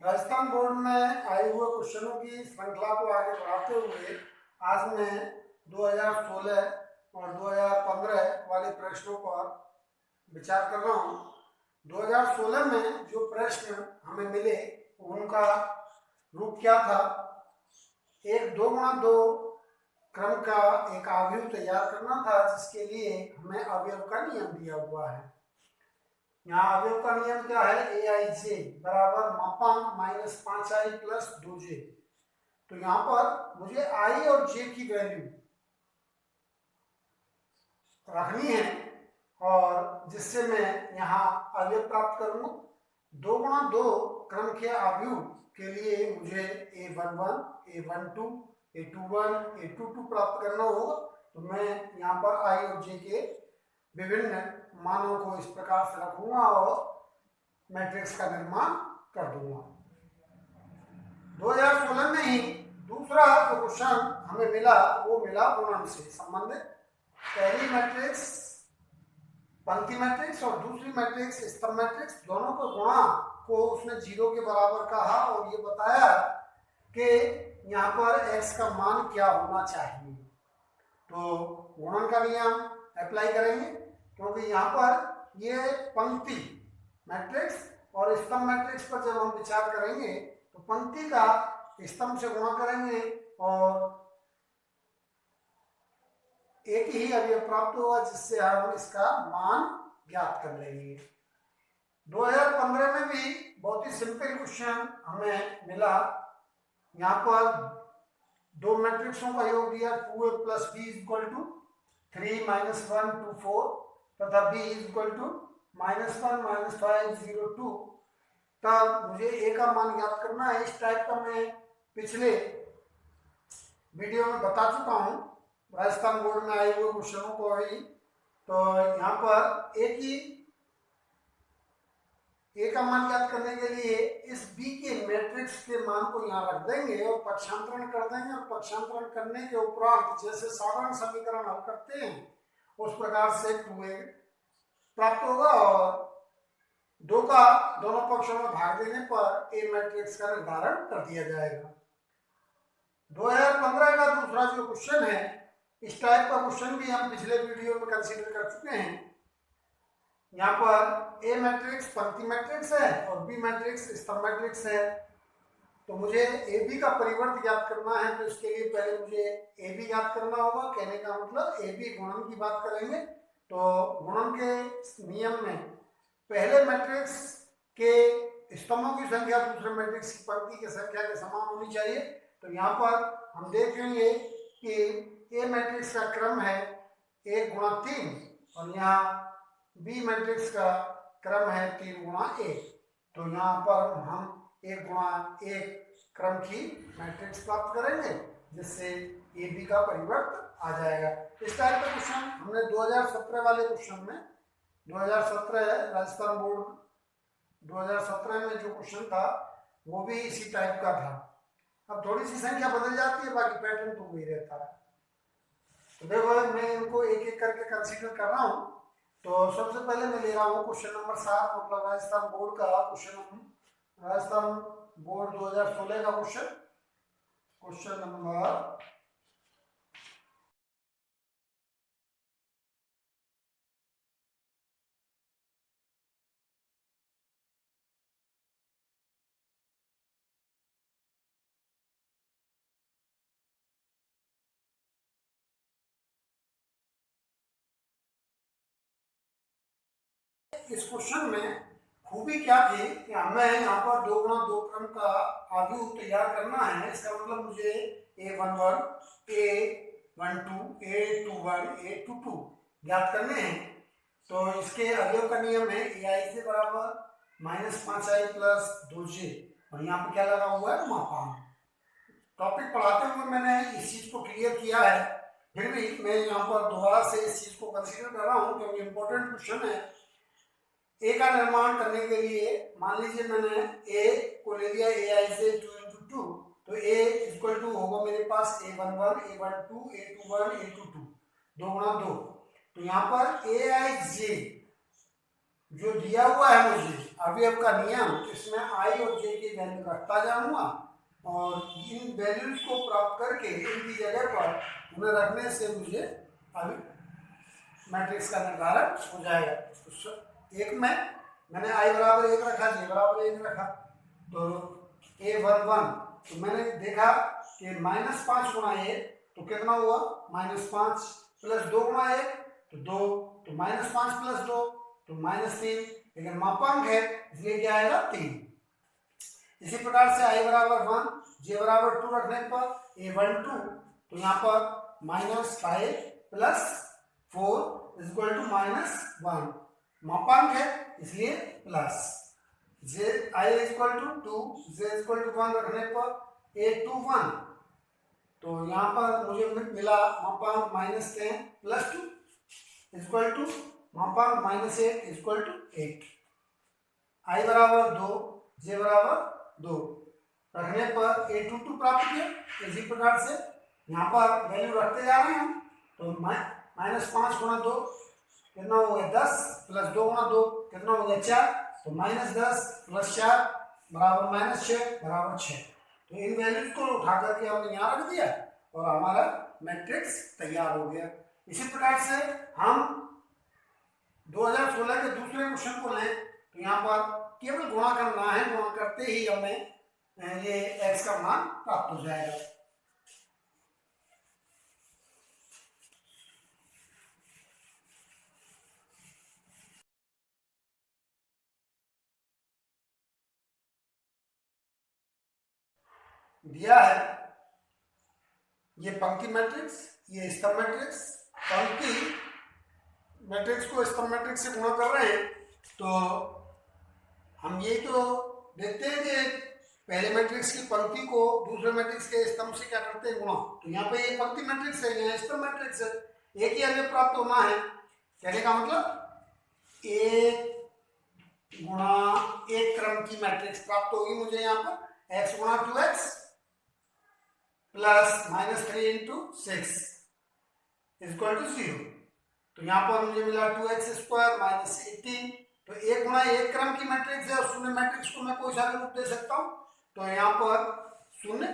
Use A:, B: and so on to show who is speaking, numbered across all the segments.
A: Rajasthan board में आए हुए क्वेश्चनों की श्रृंखला को आगे बढ़ाते हुए आज मैं 2016 और 2015 वाले प्रश्नों पर विचार कर रहा हूँ। 2016 में जो प्रश्न हमें मिले उनका रूप क्या था? एक 2x2 क्रम का एक अवयव तैयार करना था, जिसके लिए हमें अवयव का नियम दिया हुआ है। यहाँ अवयव का नियम क्या है? ए आई जे बराबर मापांक माइनस 5i प्लस 2j। तो यहाँ पर मुझे आई और जे की वैल्यू रखनी है और जिससे मैं यहाँ अवयव प्राप्त करूँ। 2x2 क्रम के अवयव के लिए मुझे a11, a12, a21, a22 प्राप्त करना होगा। तो मैं यहाँ पर आई और जे के विभिन्न मानों को इस प्रकार से रखूंगा और मैट्रिक्स का निर्माण कर दूंगा। 2016 में ही दूसरा जो क्वेश्चन हमें मिला वो मिला गुणन से संबंधित। पहली मैट्रिक्स पंक्ति मैट्रिक्स और दूसरी मैट्रिक्स स्तंभ मैट्रिक्स, दोनों को गुणा को उसने 0 के बराबर कहा और ये बताया कि यहाँ पर x का मान क्या होना चाहिए। तो गुणन का नियम अप्लाई करेंगे, क्योंकि यहाँ पर ये पंक्ति मैट्रिक्स और स्तंभ मैट्रिक्स पर जब हम विचार करेंगे तो पंक्ति का स्तंभ से गुणा करेंगे और एक ही अवयव प्राप्त होगा, जिससे हम इसका मान ज्ञात कर लेंगे। 2015 में भी बहुत ही सिंपल क्वेश्चन हमें मिला। यहाँ पर दो मैट्रिक्सों का योग दिया 2a plus b equal to 3 minus 1 2 4 तथा b इक्वल टू -1 -5 0 2। तब मुझे a का मान ज्ञात करना है। इस टाइप का मैं पिछले वीडियो में बता चुका हूँ राजस्थान बोर्ड में आए हुए क्वेश्चनों को ही। तो यहाँ पर ए का मान ज्ञात करने के लिए इस बी के मैट्रिक्स के मान को यहाँ रख देंगे और पक्षांतरण कर देंगे और पक्षांतरण करने के उपरांत जैसे साधारण समीकरण हल करते हैं उस प्रकार से 2a प्राप्त होगा और 2 का दोनों पक्षों में भाग देने पर ए मैट्रिक्स का निर्धारण कर दिया जाएगा। 2015 का दूसरा जो क्वेश्चन है, इस टाइप का क्वेश्चन भी हम पिछले वीडियो में कंसीडर कर चुके हैं। यहाँ पर ए मैट्रिक्स पंक्ति मैट्रिक्स है और बी मैट्रिक्स स्तंभ मैट्रिक्स है। तो मुझे ए बी का परिवर्त ज्ञात करना है, तो इसके लिए पहले मुझे ए बी ज्ञात करना होगा। कहने का मतलब ए बी गुणन की बात करेंगे तो गुणन के नियम में पहले मैट्रिक्स के स्तंभों की संख्या दूसरे मैट्रिक्स की पंक्ति की संख्या के समान होनी चाहिए। तो यहाँ पर हम देखेंगे कि ए मैट्रिक्स का क्रम है 1 गुणा 3 और यहाँ बी मैट्रिक्स का क्रम है 3 गुणा 1। तो यहाँ पर हम 1 गुणा 1 क्रम की मैट्रिक्स प्राप्त करेंगे, जिससे ए बी का परिवर्त आ जाएगा। इस टाइप का क्वेश्चन हमने 2017 वाले क्वेश्चन में 2017 राजस्थान बोर्ड 2017 में जो क्वेश्चन था वो भी इसी टाइप का था। अब थोड़ी सी संख्या बदल जाती है, बाकी पैटर्न तो वही रहता है। तो देखो मैं इनको एक एक करके कंसीडर कर रहा हूँ। तो सबसे पहले मैं ले रहा हूँ क्वेश्चन नंबर 7, मतलब राजस्थान बोर्ड का क्वेश्चन, राजस्थान बोर्ड 2016 का क्वेश्चन नंबर इस क्वेश्चन में खूबी क्या थी कि हमें यहाँ पर 2 गुणा 2 क्रम का अवयव तैयार करना है। इसका मतलब मुझे a11, a12, a21, a22 ज्ञात करने हैं। तो इसके अवयव का नियम है ए आई से बराबर -5i प्लस 2j और यहाँ पे क्या लगा हुआ है? मापांक। टॉपिक पढ़ाते हुए मैंने इस चीज को क्लियर किया है, फिर भी मैं यहाँ पर दोबारा से इस चीज को कंसिडर कर रहा हूँ क्योंकि इंपॉर्टेंट क्वेश्चन है। ए का निर्माण करने के लिए मान लीजिए मैंने ए को ले लिया ए आई से 2 × 2, तो ए इक्वल टू होगा मेरे पास a11, a12, a21, a22 2 गुणा 2। तो यहाँ पर ए आई जे जो दिया हुआ है मुझे अवयव का नियम, इसमें आई और जे की वैल्यू रखता जाऊंगा और इन वैल्यूज को प्राप्त करके इनकी जगह पर उन्हें रखने से मुझे अभी मैट्रिक्स का निर्धारण हो जाएगा। तो एक में मैंने आई बराबर 1 रखा, जे बराबर 1 रखा, तो A11, तो मैंने देखा कि -5 गुणा 1 तो कितना हुआ, -5 प्लस 2 गुणा 1 तो 2, तो -5 प्लस 2 तो -3, लेकिन मापांक है इसलिए क्या आएगा 3। इसी प्रकार से आई बराबर 1, जे बराबर 2 रखने पर A12, तो यहाँ पर -5 प्लस 4 इज इक्वल टू -1, मापांक है इसलिए plus. J I is equal to 2, J is equal to 1 रखने पर A21, तो यहाँ पर मुझे मिला मापांक -10 प्लस 2 इज इक्वल टू मापांक -8 इज इक्वल टू 8। आई बराबर 2, जे बराबर 2 रखने पर A22 प्राप्त किया। इसी प्रकार से यहाँ पर वैल्यू रखते जा रहे हैं हम, तो -5 गुणा 2 कितना हो गया 10 प्लस 2 गुणा 2 कितना हो गया 4, तो -10 प्लस 4 बराबर -6 बराबर 6। तो इन वैल्यूज को उठा करके हमने यहाँ रख दिया और हमारा मैट्रिक्स तैयार हो गया। इसी प्रकार से हम 2016 के दूसरे क्वेश्चन को लें तो यहाँ पर केवल गुणा करना है, गुणा करते ही हमें ये x का मान प्राप्त हो जाएगा। दिया है ये पंक्ति मैट्रिक्स, ये स्तंभ मैट्रिक्स। पंक्ति मैट्रिक्स को स्तंभ मैट्रिक्स से गुणा कर रहे हैं, तो हम ये तो देखते हैं कि पहले मैट्रिक्स की पंक्ति को दूसरे मैट्रिक्स के स्तंभ से क्या करते हैं गुणा। तो यहाँ पे ये पंक्ति मैट्रिक्स है, यहाँ स्तंभ मैट्रिक्स है, एक ही अवयव प्राप्त होना है। कहने का मतलब एक गुणा एक क्रम की मैट्रिक्स प्राप्त होगी मुझे यहाँ पर x गुणा 2x plus -3 into 6 is equal to 0। तो यहाँ पर मुझे मिला 2x स्क्वायर -18। तो एक गुणा एक क्रम की मैट्रिक्स है और शून्य मैट्रिक्स को मैं कोई सा भी रूप दे सकता हूँ। तो यहाँ पर शून्य,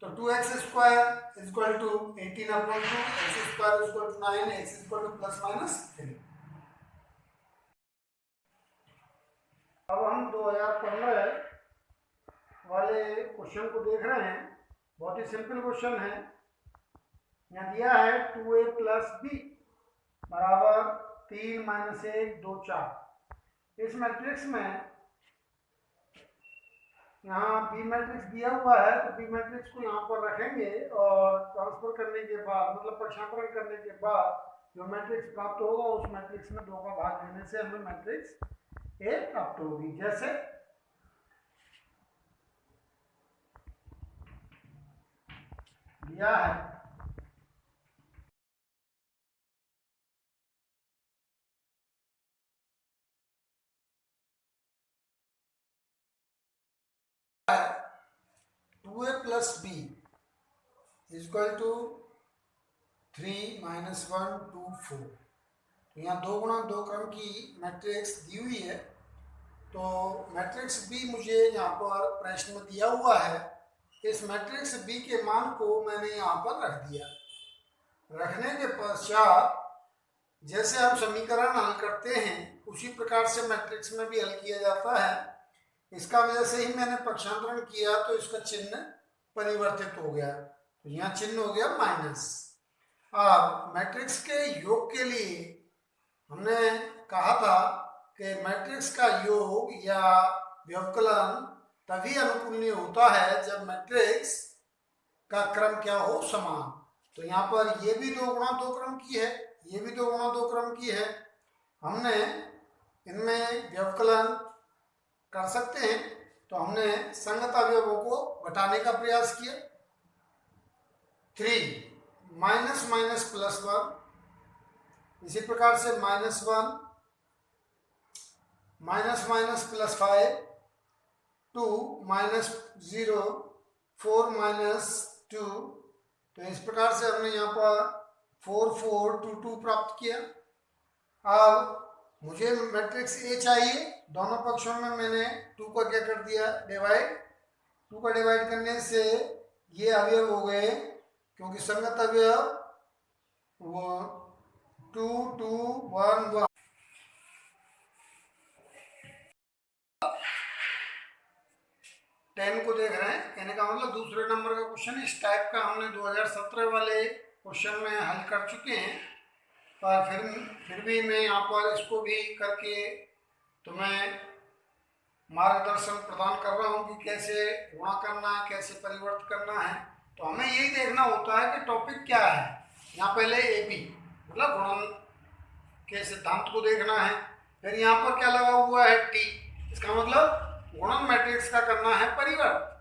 A: तो 2x square is equal to 18 upon 2, x square is equal to 9, x is equal to +-3। अब हम 2015 वाले क्वेश्चन को देख रहे हैं। बहुत ही सिंपल क्वेश्चन है। यहाँ दिया है 2a प्लस बी बराबर 3 - 1 2 4। इस मैट्रिक्स में यहाँ बी मैट्रिक्स दिया हुआ है, तो बी मैट्रिक्स को यहाँ पर रखेंगे और ट्रांसफर करने के बाद, मतलब प्रक्षेपण करने के बाद जो मैट्रिक्स प्राप्त होगा उस मैट्रिक्स में 2 का भाग देने से हमें मैट्रिक्स ए प्राप्त होगी। जैसे दिया है 2a plus b is equal to 3 - 1 2 4। तो यहाँ 2 गुणा 2 क्रम की मैट्रिक्स दी हुई है। तो मैट्रिक्स बी मुझे यहाँ पर प्रश्न में दिया हुआ है। इस मैट्रिक्स बी के मान को मैंने यहाँ पर रख दिया। रखने के पश्चात जैसे हम समीकरण हल करते हैं उसी प्रकार से मैट्रिक्स में भी हल किया जाता है। इसका वजह से ही मैंने पक्षांतरण किया तो इसका चिन्ह परिवर्तित हो गया, तो यहाँ चिन्ह हो गया माइनस। अब मैट्रिक्स के योग के लिए हमने कहा था कि मैट्रिक्स का योग या व्यवकलन तभी अनुकूलनीय होता है जब मैट्रिक्स का क्रम क्या हो, समान। तो यहाँ पर ये भी 2 गुणा 2 क्रम की है, ये भी 2 गुणा 2 क्रम की है। हमने इनमें व्यवकलन कर सकते हैं, तो हमने संगत अवयवों को घटाने का प्रयास किया। 3 माइनस माइनस प्लस 1, इसी प्रकार से -1 माइनस माइनस प्लस 5, 2 -0 4 -2। तो इस प्रकार से हमने यहाँ पर 4 4 2 2 प्राप्त किया। अब मुझे मैट्रिक्स ए चाहिए, दोनों पक्षों में मैंने 2 का क्या कर दिया, डिवाइड। 2 का डिवाइड करने से ये अवयव हो गए, क्योंकि संगत अवयव वो 2 2 1 1। 10 को देख रहे हैं, कहने का मतलब दूसरे नंबर का क्वेश्चन इस टाइप का हमने 2017 वाले क्वेश्चन में हल कर चुके हैं। पर फिर भी मैं यहाँ पर इसको भी करके तुम्हें मार्गदर्शन प्रदान कर रहा हूँ कि कैसे गुणा करना है, कैसे परिवर्तित करना है। तो हमें यही देखना होता है कि टॉपिक क्या है। यहाँ पहले ए बी मतलब गुणन के सिद्धांत को देखना है। फिर यहाँ पर क्या लगा हुआ है, टी, इसका मतलब गुणन मैट्रिक्स का करना है परिवर्त।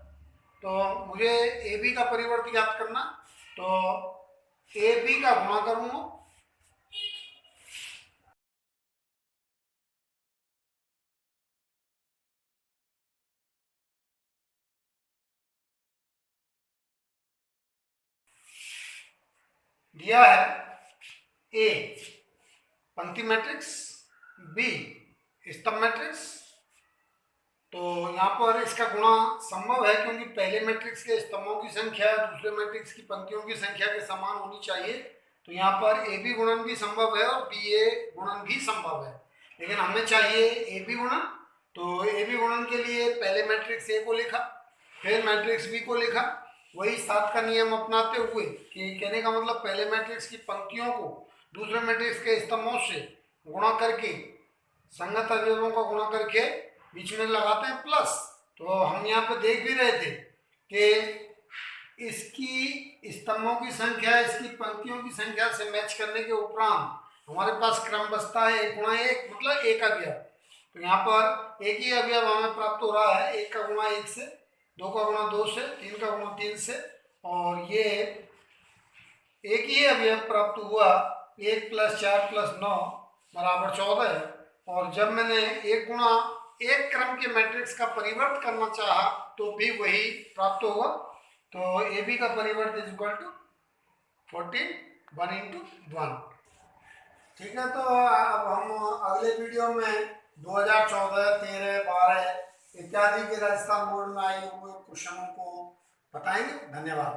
A: तो मुझे ए बी का परिवर्त याद करना, तो ए बी का गुणा करूंगा, दिया है ए पंक्ति मैट्रिक्स, बी स्तंभ मैट्रिक्स। तो यहाँ पर इसका गुणा संभव है, क्योंकि पहले मैट्रिक्स के स्तंभों की संख्या दूसरे मैट्रिक्स की पंक्तियों की संख्या के समान होनी चाहिए। तो यहाँ पर ए बी गुणन भी संभव है और बी ए गुणन भी संभव है, लेकिन हमें चाहिए ए बी गुणन। तो ए बी गुणन के लिए पहले मैट्रिक्स ए को लिखा, फिर मैट्रिक्स बी को लिखा, वही 7 का नियम अपनाते हुए कि कहने का मतलब पहले मैट्रिक्स की पंक्तियों को दूसरे मैट्रिक्स के स्तंभों से गुणा करके, संगत अवयवों का गुणा करके बीच में लगाते हैं प्लस। तो हम यहाँ पे देख भी रहे थे कि इसकी स्तंभों की संख्या इसकी पंक्तियों की संख्या से मैच करने के उपरांत हमारे पास क्रम बचता है 1 गुणा 1 मतलब एक अवयव। तो यहाँ पर एक ही अवयव हमें प्राप्त हो रहा है, 1 का गुणा 1 से, 2 का गुणा 2 से, 3 का गुणा 3 से, और ये एक ही अवयव प्राप्त हुआ 1 + 4 + 9 = 14 है। और जब मैंने 1 गुणा 1 क्रम के मैट्रिक्स का परिवर्त करना चाहा तो भी वही प्राप्त होगा। तो ए बी का परिवर्त = 14 1 × 1। ठीक है, तो अब हम अगले वीडियो में 2014, 13, 12 इत्यादि के राजस्थान बोर्ड में आए हुए क्वेश्चनों को बताएंगे। धन्यवाद।